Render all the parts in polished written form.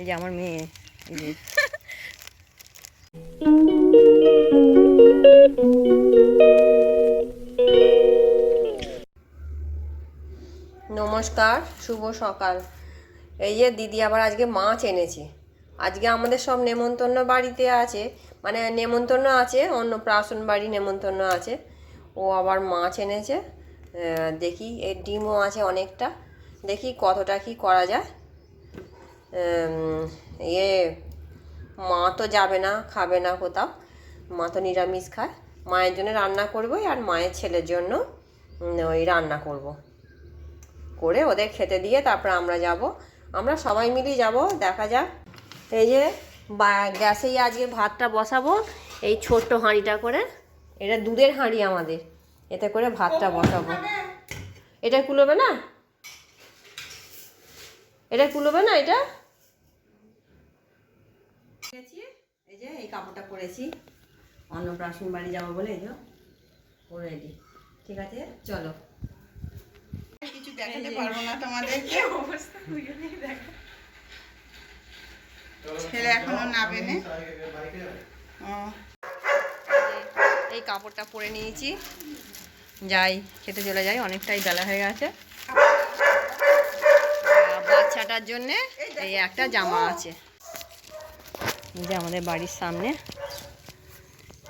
এই যে আমার মেয়ে, এই যে নমস্কার, শুভ সকাল। এই যে দিদি আবার আজকে মাছ এনেছে। আজকে আমাদের সব নেমন্তন্ন বাড়িতে আছে, মানে নেমন্তন্ন আছে, অন্নপ্রাশন বাড়ি নেমন্তন্ন আছে। ও আবার মাছ এনেছে। দেখি এর ডিমও আছে অনেকটা, দেখি কতটা কি করা যায়। ইয়ে মা তো যাবে না, খাবে না কোথাও, মা তো নিরামিষ খায়। মায়ের জন্য রান্না করবোই, আর মায়ের ছেলের জন্য ওই রান্না করে ওদের খেতে দিয়ে তারপর আমরা যাব। আমরা সবাই মিলেই যাব, দেখা যাক। এই যে গ্যাসেই আজকে ভাতটা বসাবো, এই ছোট্ট হাঁড়িটা করে। এটা দুধের হাঁড়ি আমাদের, এতে করে ভাতটা বসাবো। এটা কুলোবে না, এটা কুলোবে না, এটা এই যে এই কাপড়টা পরেছি, অন্নপ্রাশন বাড়ি যাবো বলে এই যে রেডি। ঠিক আছে, চলো। কিছু দেখাতে পারবো না তোমাদেরকে, ছেলে এখনো নাবেনি। এই কাপড়টা পরে নিয়েছি, যাই খেতে চলে যাই, অনেকটাই বেলা হয়ে গেছে। বাচ্চাটার জন্যে এই একটা জামা আছে। এই যে আমাদের বাড়ির সামনে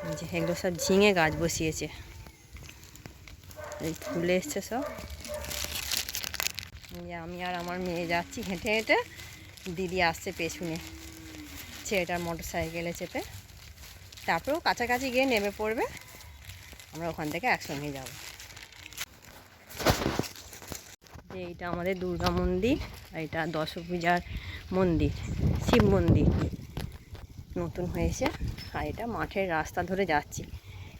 এই যে এগুলো সব ঝিঙে গাছ বসিয়েছে, এই ফুলে এসছে সব। আমি আর আমার মেয়ে যাচ্ছি হেঁটে হেঁটে, দিদি আসছে পেছনে ছেলেটার মোটর সাইকেলে চেপে। তারপরেও কাছাকাছি গিয়ে নেমে পড়বে, আমরা ওখান থেকে একসঙ্গে যাব। যে এইটা আমাদের দুর্গা মন্দির, এইটা দশভূজার মন্দির, শিব মন্দির নতুন হয়েছে। আর এটা মাঠের রাস্তা ধরে যাচ্ছি,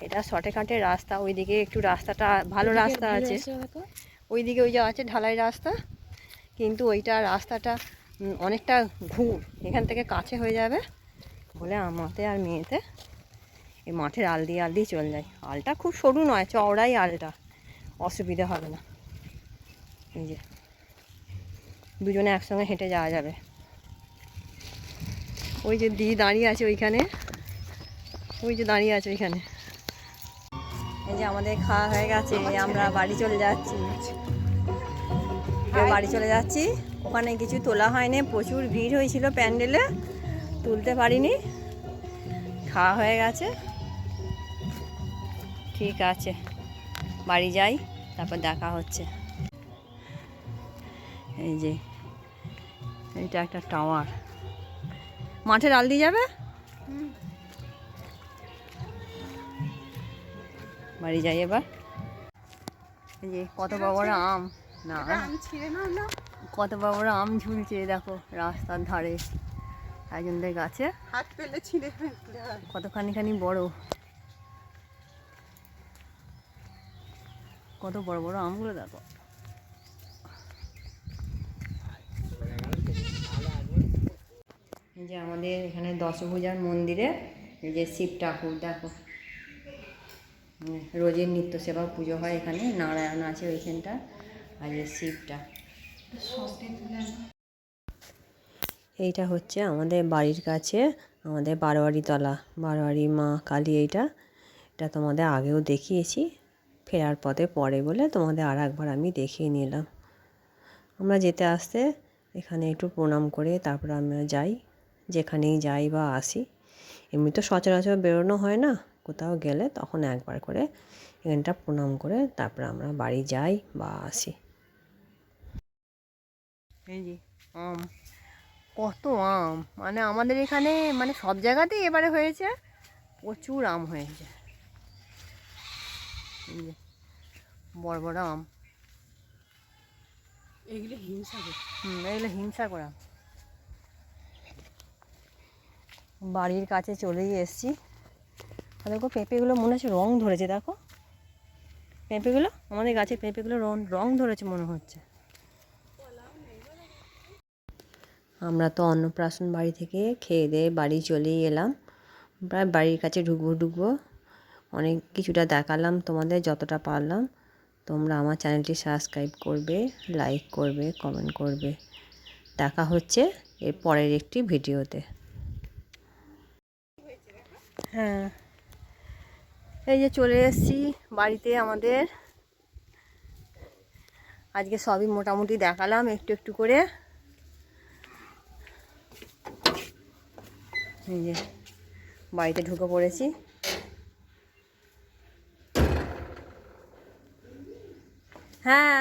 এটা শর্টকাটের রাস্তা। ওইদিকে একটু রাস্তাটা ভালো রাস্তা আছে, ওইদিকে ওই যে আছে ঢালাই রাস্তা, কিন্তু ওইটা রাস্তাটা অনেকটা ঘুর, এখান থেকে কাছে হয়ে যাবে বলে আমাতে আর মেয়েতে এই মাঠের আল দিয়ে চলে যায়। আলটা খুব সরু নয়, চওড়াই আলটা, অসুবিধা হবে না। এই যে দুজনে একসঙ্গে হেঁটে যাওয়া যাবে। ওই যে দিদি দাঁড়িয়ে আছে ওইখানে, ওই যে দাঁড়িয়ে আছে ওইখানে। এই যে আমাদের খাওয়া হয়ে গেছে, আমরা বাড়ি চলে যাচ্ছি, বাড়ি চলে যাচ্ছি। ওখানে কিছু তোলা হয়নি, প্রচুর ভিড় হয়েছিল প্যান্ডেলে, তুলতে পারিনি। খাওয়া হয়ে গেছে, ঠিক আছে বাড়ি যাই, তারপর দেখা হচ্ছে। এই যে এইটা একটা টাওয়ার, মাঠের আল দিয়ে যাবে। বাড়ি যাই এবার। এই যে কত বড় বড় আম, না কত বড় বড় আম ঝুলছে দেখো রাস্তার ধারে একজনদের গাছে, হাত পেলে ছিঁড়ে কতখানি বড়, কত বড় বড় আমগুলো দেখো। এই যে আমাদের এখানে দশভূজার মন্দিরে এই যে শিব ঠাকুর দেখো, রোজের নিত্য সেবা পুজো হয় এখানে, নারায়ণ আছে ওইখানটা, আর এই শিবটা। এইটা হচ্ছে আমাদের বাড়ির কাছে আমাদের বারোয়ারি তলা, বারোয়ারি মা কালী। এটা তোমাদের আগেও দেখিয়েছি, ফেরার পথে পড়ে বলে তোমাদের আর একবার আমি দেখিয়ে নিলাম। আমরা যেতে আসতে এখানে একটু প্রণাম করে তারপর আমরা যাই, যেখানেই যাই বা আসি। এমনি তো সচরাচর বেরোনো হয় না, কোথাও গেলে তখন একবার করে এখানটা প্রণাম করে তারপর আমরা বাড়ি যাই বা আসি। এই যে আম, কত আম, মানে আমাদের এখানে মানে সব জায়গাতেই এবারে হয়েছে, প্রচুর আম হয়েছে। এই যে বড় বড় আম, এগুলো হিংসা করে। এগুলো হিংসা করা। বাড়ির কাছে চলেই এসছি। দেখো পেঁপেগুলো মনে হচ্ছে রং ধরেছে, দেখো পেঁপেগুলো, আমাদের গাছের পেঁপেগুলো রং ধরেছে মনে হচ্ছে। আমরা তো অন্নপ্রাশন বাড়ি থেকে খেয়ে দিয়ে বাড়ি চলেই এলাম, প্রায় বাড়ির কাছে ঢুকবো। অনেক কিছুটা দেখালাম তোমাদের যতটা পারলাম। তোমরা আমার চ্যানেলটি সাবস্ক্রাইব করবে, লাইক করবে, কমেন্ট করবে। দেখা হচ্ছে এর পরের একটি ভিডিওতে। হ্যাঁ, এই যে চলে এসেছি বাড়িতে আমাদের। আজকে সবই মোটামুটি দেখালাম একটু একটু করে। এই যে বাড়িতে ঢুকে পড়েছি। হ্যাঁ।